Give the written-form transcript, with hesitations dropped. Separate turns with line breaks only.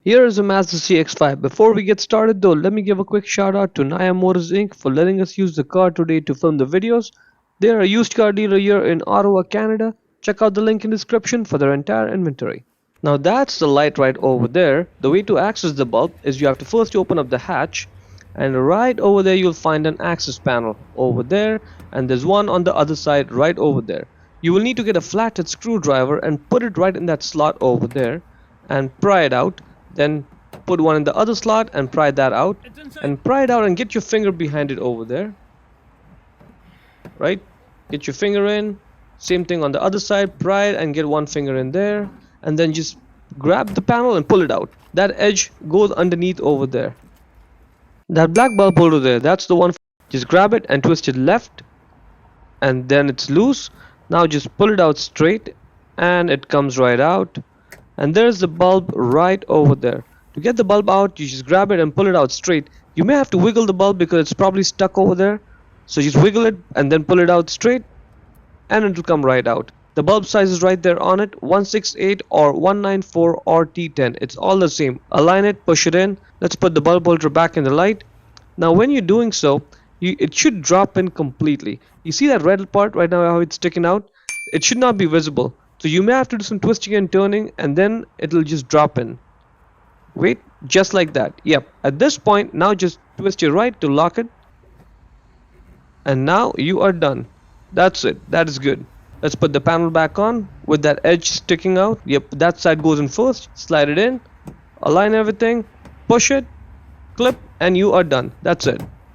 Here is a Mazda CX-5. Before we get started though, let me give a quick shout out to Naya Motors Inc. for letting us use the car today to film the videos. They are a used car dealer here in Ottawa, Canada. Check out the link in the description for their entire inventory. Now that's the light right over there. The way to access the bulb is you have to first open up the hatch, and right over there you'll find an access panel over there, and there's one on the other side right over there. You will need to get a flathead screwdriver and put it right in that slot over there and pry it out. Then put one in the other slot and pry that out, and pry it out and get your finger behind it over there. Right, get your finger in. Same thing on the other side, pry it and get one finger in there, and then just grab the panel and pull it out. That edge goes underneath over there. That black bulb holder there, that's the one. Just grab it and twist it left, and then it's loose. Now just pull it out straight and it comes right out. And there's the bulb right over there. To get the bulb out, you just grab it and pull it out straight. You may have to wiggle the bulb because it's probably stuck over there. So just wiggle it and then pull it out straight, and it will come right out. The bulb size is right there on it, 168 or 194 or T10. It's all the same. Align it, push it in. Let's put the bulb holder back in the light. Now when you're doing so, it should drop in completely. You see that red part right now, how it's sticking out? It should not be visible. So you may have to do some twisting and turning, and then it'll just drop in. Wait, just like that. Yep, at this point, now just twist your right to lock it. And now you are done. That's it, that is good. Let's put the panel back on with that edge sticking out. Yep, that side goes in first. Slide it in, align everything, push it, clip, and you are done. That's it.